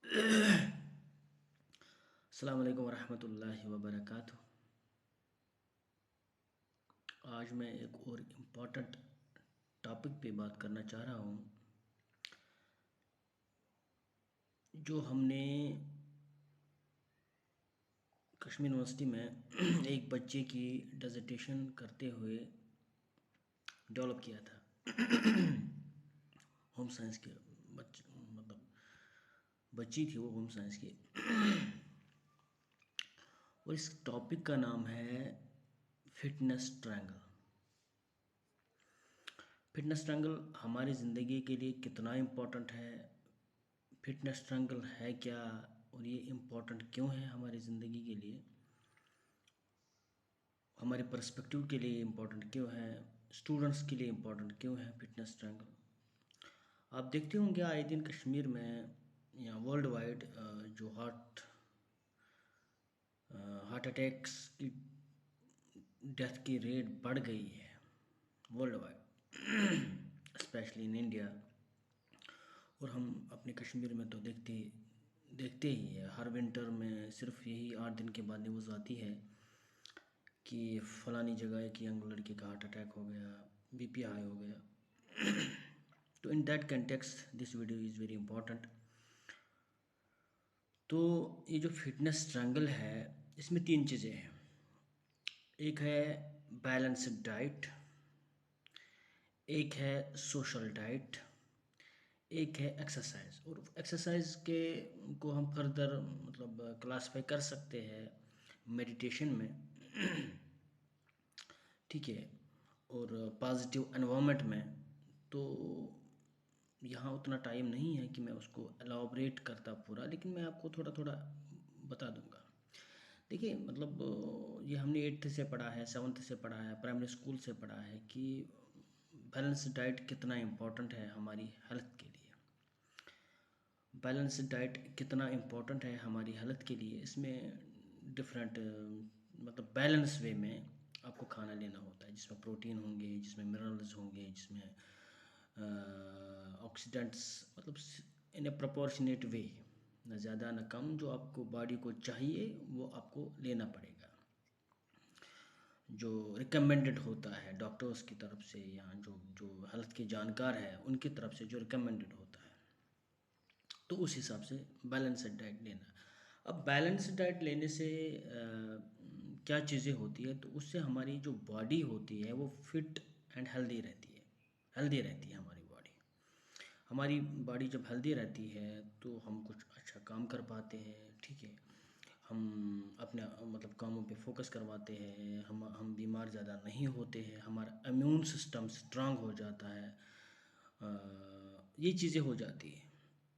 अस्सलाम वालेकुम रहमतुल्लाहि व बरकातुहू। आज मैं एक और इम्पॉर्टेंट टॉपिक पे बात करना चाह रहा हूँ जो हमने कश्मीर यूनिवर्सिटी में एक बच्चे की डिसर्टेशन करते हुए डेवलप किया था। होम साइंस के बच्चे मतलब बच्ची थी वो होम साइंस की। और इस टॉपिक का नाम है फिटनेस ट्रायंगल। फिटनेस ट्रायंगल हमारी ज़िंदगी के लिए कितना इम्पोर्टेंट है, फिटनेस ट्रायंगल है क्या और ये इम्पोर्टेंट क्यों है हमारी ज़िंदगी के लिए, हमारे पर्सपेक्टिव के लिए इम्पोर्टेंट क्यों है, स्टूडेंट्स के लिए इम्पोर्टेंट क्यों है फिटनेस ट्रायंगल। आप देखते होंगे आए दिन कश्मीर में या वर्ल्ड वाइड जो हार्ट अटैक्स की डेथ की रेट बढ़ गई है world wide, specially in India. और हम अपने कश्मीर में तो देखते ही है, हर विंटर में सिर्फ यही 8 दिन के बाद न्यूज़ आती है कि फ़लानी जगह एक यंग लड़के का हार्ट अटैक हो गया, बीपी हाई हो गया। तो in that context this video is very important. तो ये जो फिटनेस ट्रायंगल है इसमें 3 चीज़ें हैं। एक है बैलेंस्ड डाइट, एक है सोशल डाइट, एक है एक्सरसाइज। और एक्सरसाइज के को हम फर्दर मतलब क्लासीफाई कर सकते हैं मेडिटेशन में। ठीक है। और पॉजिटिव एनवायरनमेंट में। तो यहाँ उतना टाइम नहीं है कि मैं उसको एलाबरेट करता पूरा, लेकिन मैं आपको थोड़ा थोड़ा बता दूंगा। देखिए मतलब ये हमने 8th से पढ़ा है, 7th से पढ़ा है, प्राइमरी स्कूल से पढ़ा है कि बैलेंस डाइट कितना इम्पोर्टेंट है हमारी हेल्थ के लिए। बैलेंस डाइट कितना इम्पोर्टेंट है हमारी हेल्थ के लिए, इसमें डिफरेंट मतलब बैलेंस वे में आपको खाना लेना होता है, जिसमें प्रोटीन होंगे, जिसमें मिनरल्स होंगे, जिसमें ऑक्सीडेंट्स, मतलब इन ए प्रोपोर्शनेट वे, ना ज़्यादा ना कम। जो आपको बॉडी को चाहिए वो आपको लेना पड़ेगा, जो रिकमेंडेड होता है डॉक्टर्स की तरफ से या जो जो हेल्थ के जानकार हैं उनकी तरफ से जो रिकमेंडेड होता है, तो उस हिसाब से बैलेंस्ड डाइट लेना। अब बैलेंस्ड डाइट लेने से क्या चीज़ें होती है, तो उससे हमारी जो बॉडी होती है वो फिट एंड हेल्दी रहती है। हेल्दी रहती है हमारी बॉडी। हमारी बॉडी जब हेल्दी रहती है तो हम कुछ अच्छा काम कर पाते हैं। ठीक है। हम अपने मतलब कामों पे फोकस करवाते हैं, हम बीमार ज़्यादा नहीं होते हैं, हमारा इम्यून सिस्टम स्ट्रांग हो जाता है। ये चीज़ें हो जाती हैं।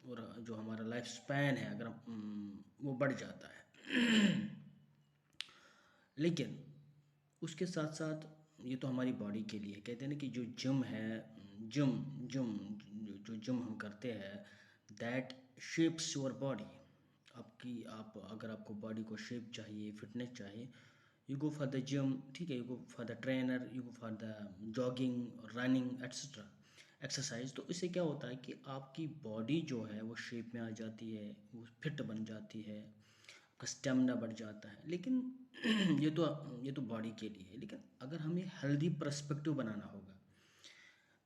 और जो हमारा लाइफ स्पैन है अगर वो बढ़ जाता है। लेकिन उसके साथ साथ ये तो हमारी बॉडी के लिए कहते हैं ना कि जो जिम है, जिम जिम जो जिम हम करते हैं, दैट शेप्स योर बॉडी। आप अगर आपको बॉडी को शेप चाहिए, फिटनेस चाहिए, you go for the gym. ठीक है, you go for the trainer, you go for the jogging, running etcetera exercise. तो इससे क्या होता है कि आपकी बॉडी जो है वो शेप में आ जाती है, वो फिट बन जाती है, आपका स्टेमिना बढ़ जाता है। लेकिन ये तो बॉडी के लिए है। लेकिन अगर हमें हेल्दी पर्सपेक्टिव बनाना होगा,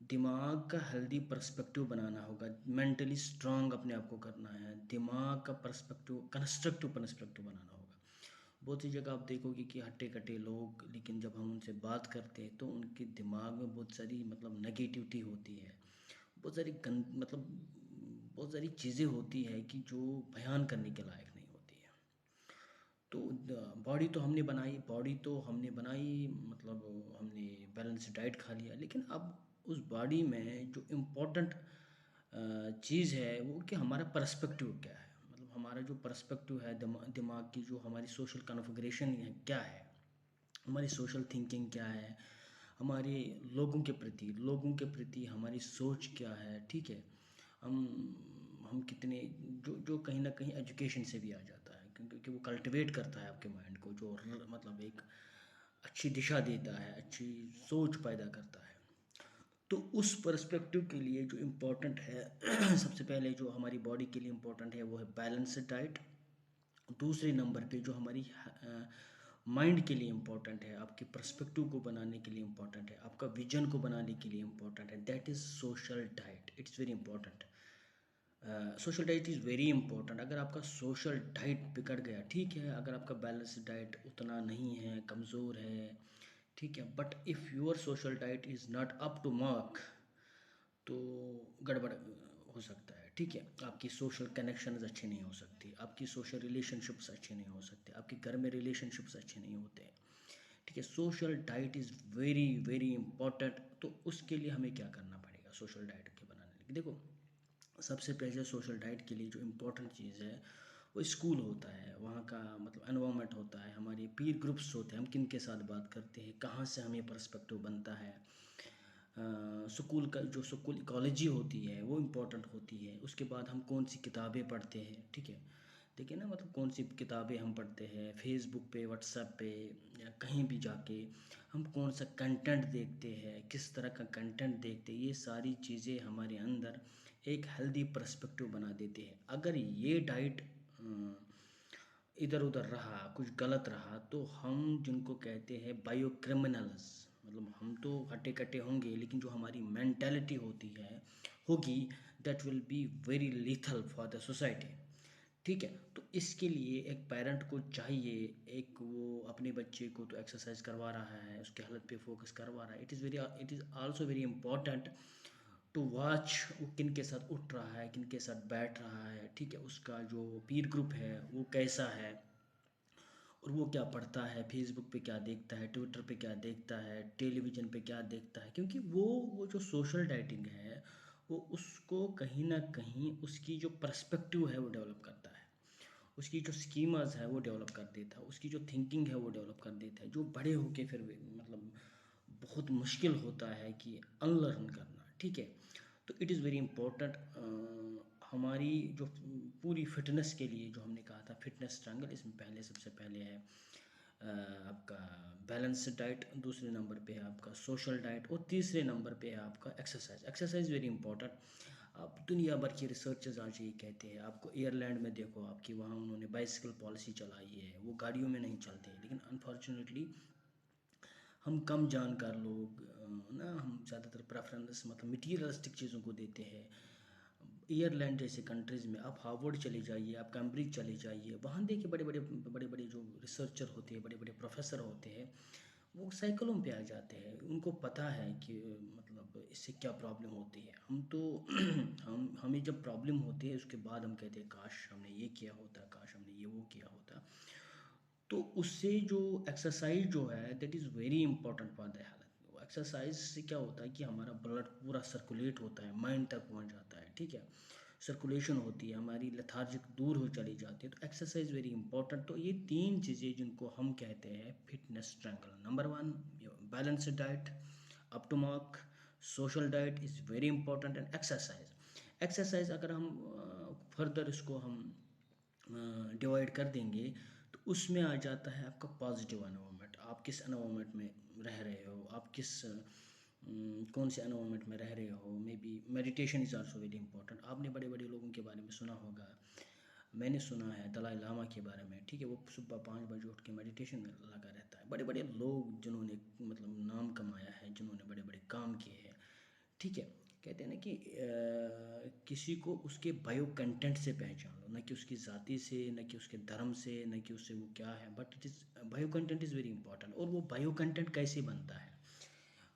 दिमाग का हेल्दी पर्सपेक्टिव बनाना होगा, मेंटली स्ट्रांग अपने आप को करना है, दिमाग का पर्सपेक्टिव कंस्ट्रक्टिव पर्सपेक्टिव बनाना होगा। बहुत सी जगह आप देखोगे कि हट्टे कट्टे लोग, लेकिन जब हम उनसे बात करते हैं तो उनके दिमाग में बहुत सारी मतलब नेगेटिविटी होती है, बहुत सारी मतलब बहुत सारी चीज़ें होती है कि जो बयान करने के लायक नहीं होती है। तो बॉडी तो हमने बनाई मतलब हमने बैलेंस डाइट खा लिया, लेकिन अब उस बॉडी में जो इम्पोर्टेंट चीज़ है वो कि हमारा पर्सपेक्टिव क्या है। मतलब हमारा जो पर्सपेक्टिव है, दिमाग की जो हमारी सोशल कॉन्फ़िगरेशन है क्या है, हमारी सोशल थिंकिंग क्या है, हमारे लोगों के प्रति हमारी सोच क्या है। ठीक है। हम कितने जो कहीं ना कहीं एजुकेशन से भी आ जाता है, क्योंकि वो कल्टिवेट करता है आपके माइंड को, जो मतलब एक अच्छी दिशा देता है, अच्छी सोच पैदा करता है। तो उस पर्सपेक्टिव के लिए जो इम्पोर्टेंट है सबसे पहले जो हमारी बॉडी के लिए इम्पोर्टेंट है वो है बैलेंस्ड डाइट। दूसरे नंबर पे जो हमारी माइंड के लिए इम्पोर्टेंट है, आपके पर्सपेक्टिव को बनाने के लिए इम्पोर्टेंट है, आपका विजन को बनाने के लिए इम्पोर्टेंट है, that is social diet. It's very important. Social diet is very important. अगर आपका सोशल डाइट बिगड़ गया, ठीक है, अगर आपका बैलेंस डाइट उतना नहीं है, कमज़ोर है, ठीक है, but if your social diet is not up to mark, तो गड़बड़ हो सकता है, ठीक है। आपकी सोशल कनेक्शंस अच्छे नहीं हो सकती, आपकी सोशल रिलेशनशिप्स अच्छे नहीं हो सकते, आपके घर में रिलेशनशिप्स अच्छे नहीं होते, ठीक है। Social diet is very very important. तो उसके लिए हमें क्या करना पड़ेगा सोशल डाइट के बनाने के लिए? देखो, सबसे पहले सोशल डाइट के लिए जो इम्पोर्टेंट चीज़ है वो स्कूल होता है, वहाँ का मतलब एनवायरनमेंट होता है, हमारे पीर ग्रुप्स होते हैं, हम किन के साथ बात करते हैं, कहाँ से हमें पर्सपेक्टिव बनता है। स्कूल का जो स्कूल इकोलॉजी होती है वो इम्पोर्टेंट होती है। उसके बाद हम कौन सी किताबें पढ़ते हैं, ठीक है, देखिए ना, मतलब कौन सी किताबें हम पढ़ते हैं, फेसबुक पे, व्हाट्सएप पे, या कहीं भी जाके हम कौन सा कंटेंट देखते हैं, किस तरह का कंटेंट देखते हैं, ये सारी चीज़ें हमारे अंदर एक हेल्दी पर्सपेक्टिव बना देती है। अगर ये डाइट इधर उधर रहा, कुछ गलत रहा, तो हम जिनको कहते हैं बायो क्रिमिनल्स, मतलब हम तो हट्टे कट्टे होंगे, लेकिन जो हमारी मेंटेलिटी होती है होगी, that will be very lethal for the society, ठीक है। तो इसके लिए एक पेरेंट को चाहिए, एक वो अपने बच्चे को तो एक्सरसाइज करवा रहा है, उसके हेल्थ पे फोकस करवा रहा है, it is also very important to watch वो किन के साथ उठ रहा है, किन के साथ बैठ रहा है, ठीक है, उसका जो पीर ग्रुप है वो कैसा है, और वो क्या पढ़ता है, फेसबुक पे क्या देखता है, ट्विटर पे क्या देखता है, टेलीविज़न पे क्या देखता है, क्योंकि वो जो सोशल डाइटिंग है वो उसको कहीं ना कहीं उसकी जो पर्सपेक्टिव है वो डेवलप करता है, उसकी जो स्कीमाज है वो डेवलप कर देता है, उसकी जो थिंकिंग है वो डेवलप कर देता है, जो बड़े होके फिर मतलब बहुत मुश्किल होता है कि अनलर्न करना, ठीक है। तो इट इज़ वेरी इम्पोर्टेंट। हमारी जो पूरी फिटनेस के लिए जो हमने कहा था फिटनेस ट्रायंगल, इसमें पहले सबसे पहले है आपका बैलेंस डाइट, दूसरे नंबर पे है आपका सोशल डाइट, और तीसरे नंबर पे है आपका एक्सरसाइज। Exercise very important. आप दुनिया भर के रिसर्चर्स आज ये कहते हैं, आपको एयरलैंड में देखो, आपकी वहाँ उन्होंने बाइसिकल पॉलिसी चलाई है, वो गाड़ियों में नहीं चलते, लेकिन अनफॉर्चुनेटली हम कम जानकार लोग ना, हम ज़्यादातर प्रेफरेंस मतलब मटीरियलिस्टिक चीज़ों को देते हैं। एयरलैंड जैसे कंट्रीज़ में आप हार्वर्ड चले जाइए, आप कैम्ब्रिज चले जाइए, वहाँ देखिए बड़े बड़े जो रिसर्चर होते हैं, बड़े बड़े प्रोफेसर होते हैं, वो साइकिलों पे आ जाते हैं, उनको पता है कि मतलब इससे क्या प्रॉब्लम होती है। हम तो हमें जब प्रॉब्लम होती है उसके बाद हम कहते हैं काश हमने ये किया होता, काश हमने ये वो किया होता। तो उससे जो एक्सरसाइज जो है that is very important for the health. Exercise से क्या होता है कि हमारा ब्लड पूरा सर्कुलेट होता है, माइंड तक पहुंच जाता है, ठीक है, सर्कुलेशन होती है, हमारी लेथार्जिक दूर हो चली जाती है। तो एक्सरसाइज वेरी इंपॉर्टेंट। तो ये तीन चीज़ें जिनको हम कहते हैं fitness triangle, number one balance diet up to mark, social diet is very important, and exercise. Exercise अगर हम फर्दर इसको हम डिवाइड कर देंगे, तो उसमें आ जाता है आपका पॉजिटिव एनवायरनमेंट। आप किस एनवायरनमेंट में रह रहे हो, आप किस कौन से एनवायरनमेंट में रह रहे हो। May be meditation is also very important. आपने बड़े बड़े लोगों के बारे में सुना होगा, मैंने सुना है दलाई लामा के बारे में, ठीक है, वो सुबह 5 बजे उठ के मेडिटेशन में लगा रहता है। बड़े बड़े लोग जिन्होंने मतलब नाम कमाया है, जिन्होंने बड़े बड़े काम किए हैं, ठीक है। कहते हैं ना कि किसी को उसके बायो कंटेंट से पहचान लो, ना कि उसकी ज़ाति से, ना कि उसके धर्म से, ना कि उससे वो क्या है, but it is bio content is very important. और वो बायो कंटेंट कैसे बनता है,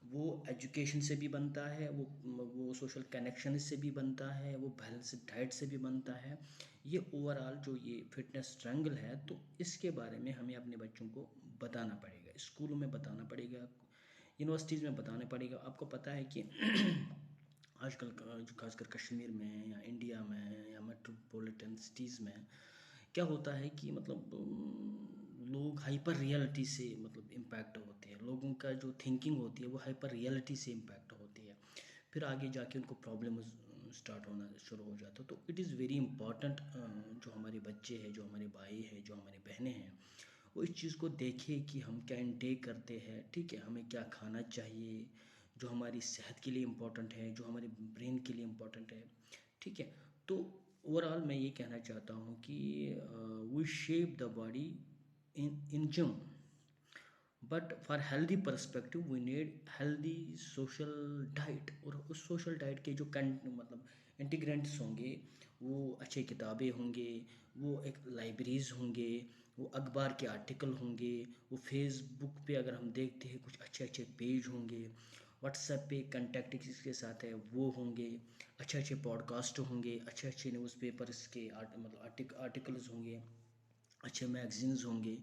वो एजुकेशन से भी बनता है, वो सोशल कनेक्शन से भी बनता है, वो बैलेंस डाइट से भी बनता है। ये ओवरऑल जो ये फिटनेस ट्रायंगल है, तो इसके बारे में हमें अपने बच्चों को बताना पड़ेगा, स्कूलों में बताना पड़ेगा, यूनिवर्सिटीज़ में बताना पड़ेगा। आपको पता है कि आजकल का जो खासकर कश्मीर में या इंडिया में या मेट्रोपॉलिटन सिटीज़ में क्या होता है कि मतलब लोग हाइपर रियलिटी से मतलब इम्पैक्ट होते हैं, लोगों का जो थिंकिंग होती है वो हाइपर रियलिटी से इम्पैक्ट होती है, फिर आगे जाके उनको प्रॉब्लम स्टार्ट होना शुरू हो जाता है। तो इट इज़ वेरी इंपॉर्टेंट, जो हमारे बच्चे हैं, जो हमारे भाई हैं, जो हमारे बहनें हैं, वो इस चीज़ को देखें कि हम क्या इनटेक करते हैं, ठीक है, हमें क्या खाना चाहिए, जो हमारी सेहत के लिए इम्पोर्टेंट है, जो हमारे ब्रेन के लिए इम्पोर्टेंट है, ठीक है। तो ओवरऑल मैं ये कहना चाहता हूँ कि we shape the body in gym, but for healthy perspective we need healthy social diet. और उस सोशल डाइट के जो मतलब इंटीग्रेंट्स होंगे, वो अच्छे किताबें होंगे, वो एक लाइब्रेरीज़ होंगे, वो अखबार के आर्टिकल होंगे, वो फेसबुक पे अगर हम देखते हैं कुछ अच्छे अच्छे पेज होंगे, व्हाट्सएप पे कंटेक्ट किसके साथ है वो होंगे, अच्छे अच्छे पॉडकास्ट होंगे, अच्छे अच्छे न्यूज़पेपर्स के मतलब आर्टिकल्स होंगे, अच्छे मैगजीन्स होंगे।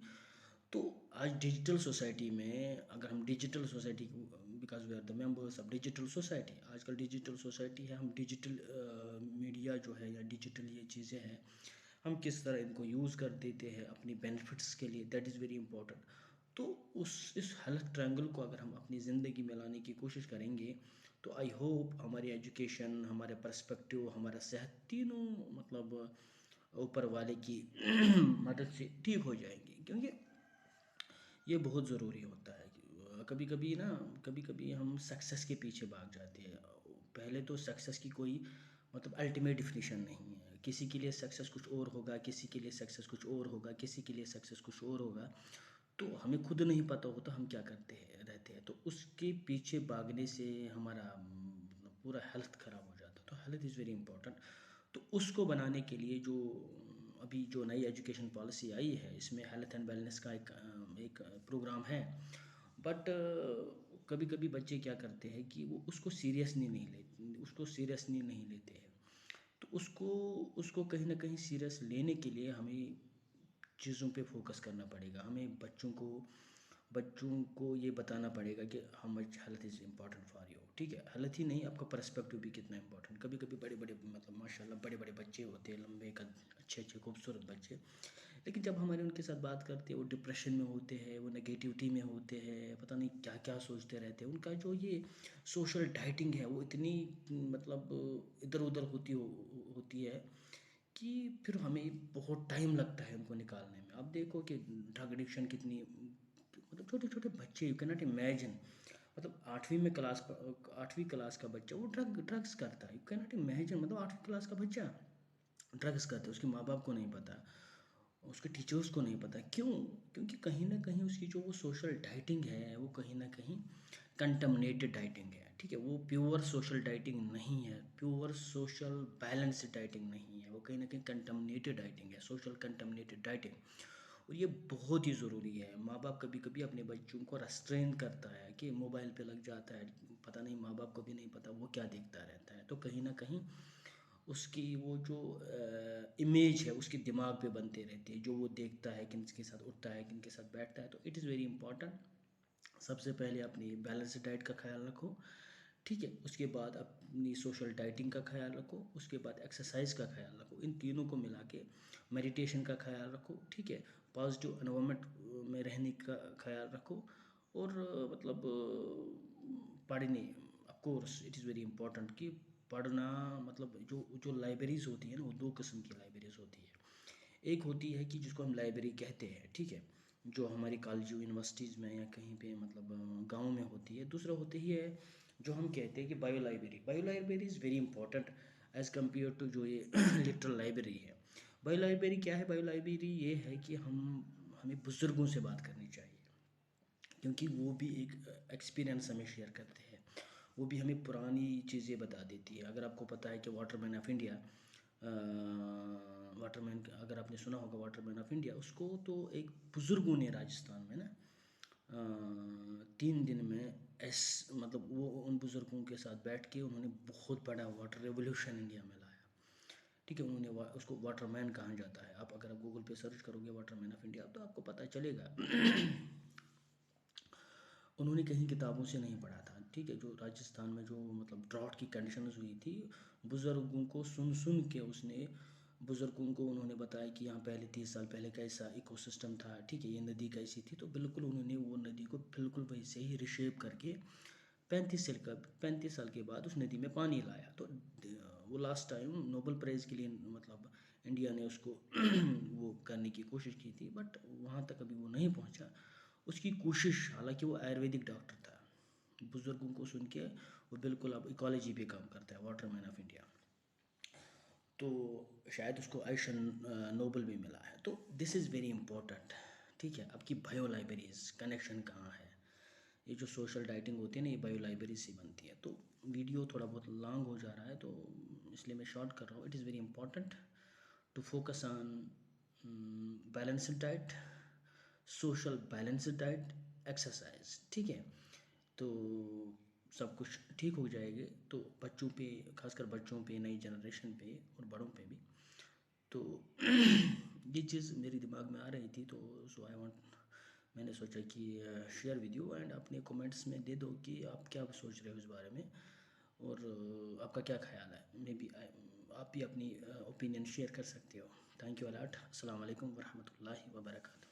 तो आज डिजिटल सोसाइटी में अगर हम digital society, because we are the members of digital society, आजकल डिजिटल सोसाइटी है, हम डिजिटल मीडिया जो है या डिजिटल ये चीज़ें हैं, हम किस तरह इनको यूज़ कर देते हैं अपनी बेनिफिट्स के लिए, दैट इज़ वेरी इंपॉर्टेंट। तो उस इस हेल्थ ट्रायंगल को अगर हम अपनी ज़िंदगी में लाने की कोशिश करेंगे, तो आई होप हमारी एजुकेशन, हमारे पर्सपेक्टिव, हमारा सेहत, तीनों मतलब ऊपर वाले की मदद से ठीक हो जाएंगे। क्योंकि ये बहुत ज़रूरी होता है कि कभी कभी ना, कभी कभी हम सक्सेस के पीछे भाग जाते हैं। पहले तो सक्सेस की कोई मतलब अल्टीमेट डिफिनीशन नहीं है, किसी के लिए सक्सेस कुछ और होगा, किसी के लिए सक्सेस कुछ और होगा, किसी के लिए सक्सेस कुछ और होगा। तो हमें खुद नहीं पता होता हम क्या करते हैं रहते हैं, तो उसके पीछे भागने से हमारा मतलब पूरा हेल्थ ख़राब हो जाता है। तो हेल्थ इज़ वेरी इंपॉर्टेंट। तो उसको बनाने के लिए जो अभी जो नई एजुकेशन पॉलिसी आई है, इसमें हेल्थ एंड वेलनेस का एक प्रोग्राम है। बट कभी कभी बच्चे क्या करते हैं कि वो उसको सीरियसली नहीं लेते, उसको सीरियसली नहीं लेते हैं। तो उसको उसको कहीं ना कहीं सीरियस लेने के लिए हमें चीज़ों पे फोकस करना पड़ेगा। हमें बच्चों को ये बताना पड़ेगा कि how much health is important for you, ठीक है। हेल्थ ही नहीं, आपका पर्सपेक्टिव भी कितना इंपॉर्टेंट। कभी कभी बड़े बड़े मतलब माशाल्लाह बड़े बड़े बच्चे होते हैं, लंबे कद, अच्छे अच्छे खूबसूरत बच्चे, लेकिन जब हमारे उनके साथ बात करते हैं वो डिप्रेशन में होते हैं, वो नेगेटिविटी में होते हैं, पता नहीं क्या क्या सोचते रहते हैं। उनका जो ये सोशल डाइटिंग है वो इतनी मतलब इधर उधर होती है कि फिर हमें बहुत टाइम लगता है उनको निकालने में। आप देखो कि ड्रग एडिक्शन कितनी मतलब छोटे छोटे बच्चे, यू कैन नॉट इमेजिन, मतलब 8वीं क्लास का बच्चा वो ड्रग्स करता है, यू कैन नॉट इमेजिन। मतलब 8वीं क्लास का बच्चा ड्रग्स करता है, उसके माँ बाप को नहीं पता, उसके टीचर्स को नहीं पता। क्यों? क्योंकि कहीं ना कहीं उसकी जो वो सोशल डाइटिंग है वो कहीं ना कहीं कंटमनेटेड डाइटिंग है, ठीक है। वो प्योर सोशल डाइटिंग नहीं है, प्योर सोशल बैलेंस डाइटिंग नहीं है, वो कहीं ना कहीं कंटमनेटेड डाइटिंग है, सोशल कंटमनेटेड डाइटिंग। और ये बहुत ही ज़रूरी है। माँ बाप कभी कभी अपने बच्चों को रेस्ट्रेन करता है कि मोबाइल पे लग जाता है, पता नहीं माँ बाप को भी नहीं पता वो क्या देखता रहता है। तो कहीं ना कहीं उसकी वो जो इमेज है उसके दिमाग पे बनते रहती है, जो वो देखता है किन के साथ उठता है, किन के साथ बैठता है। तो इट इज़ वेरी इंपॉर्टेंट। सबसे पहले अपनी बैलेंस डाइट का ख्याल रखो, ठीक है। उसके बाद अपनी सोशल डाइटिंग का ख्याल रखो, उसके बाद एक्सरसाइज का ख्याल रखो, इन तीनों को मिला के मेडिटेशन का ख्याल रखो, ठीक है। पॉजिटिव एनवायरनमेंट में रहने का ख्याल रखो। और मतलब पढ़ने, of course it is very important कि पढ़ना, मतलब जो जो लाइब्रेरीज़ होती है ना, वो दो किस्म की लाइब्रेरीज़ होती है। एक होती है कि जिसको हम लाइब्रेरी कहते हैं, ठीक है, जो हमारी कॉलेज यूनिवर्सिटीज़ में या कहीं पे मतलब गाँव में होती है। दूसरा होती ही है जो हम कहते हैं कि bio library. Bio library is very important as compare to जो ये लिटरल लाइब्रेरी है। बायो लाइब्रेरी क्या है? बायो लाइब्रेरी ये है कि हमें बुज़ुर्गों से बात करनी चाहिए, क्योंकि वो भी एक एक्सपीरियंस हमें शेयर करते हैं, वो भी हमें पुरानी चीज़ें बता देती है। अगर आपको पता है कि वाटरमैन ऑफ इंडिया, वाटरमैन, अगर आपने सुना होगा वाटरमैन ऑफ इंडिया, उसको तो एक बुज़ुर्गों ने राजस्थान में ना 3 दिन में मतलब वो उन बुज़ुर्गों के साथ बैठ के उन्होंने बहुत बड़ा वाटर रेवोल्यूशन इंडिया में लाया, ठीक है। उन्होंने उसको वाटरमैन कहा जाता है। आप अगर आप गूगल पे सर्च करोगे वाटरमैन ऑफ इंडिया तो आपको पता चलेगा। उन्होंने कहीं किताबों से नहीं पढ़ा था, ठीक है। जो राजस्थान में जो मतलब ड्राउट की कंडीशंस हुई थी, बुज़ुर्गों को सुन सुन के उसने, बुज़ुर्गों को उन्होंने बताया कि यहाँ पहले 30 साल पहले कैसा इकोसिस्टम था, ठीक है, ये नदी कैसी थी। तो बिल्कुल उन्होंने वो नदी को बिल्कुल वैसे ही रिशेप करके 35 साल के बाद उस नदी में पानी लाया। तो वो लास्ट टाइम नोबेल प्राइज़ के लिए मतलब इंडिया ने उसको वो करने की कोशिश की थी, बट वहाँ तक अभी वो नहीं पहुँचा। उसकी कोशिश, हालांकि वो आयुर्वेदिक डॉक्टर था, बुज़ुर्गों को सुन के वो बिल्कुल अब इकोलॉजी पे काम करता है, वाटर मैन ऑफ इंडिया। तो शायद उसको आइशन नोबल भी मिला है। तो दिस इज़ वेरी इंपॉर्टेंट, ठीक है। आपकी बायो लाइब्रेरीज कनेक्शन कहाँ है? ये जो सोशल डाइटिंग होती है ना, ये बायो लाइब्रेरी से बनती है। तो वीडियो थोड़ा बहुत लॉन्ग हो जा रहा है, तो इसलिए मैं शॉर्ट कर रहा हूँ। It is very important to focus on balanced diet, social balanced diet, exercise, ठीक है। तो सब कुछ ठीक हो जाएगी। तो बच्चों पे, खासकर बच्चों पे, नई जनरेशन पे और बड़ों पे भी। तो ये चीज़ मेरे दिमाग में आ रही थी, तो सो आई वांट, मैंने सोचा कि शेयर विद यू, एंड अपने कमेंट्स में दे दो कि आप क्या सोच रहे हो इस बारे में, और आपका क्या ख्याल है। मे बी आप भी अपनी ओपिनियन शेयर कर सकते हो। Thank you a lot. अस्सलाम वालेकुम वरहमतुल्लाहि वबरकातुहू।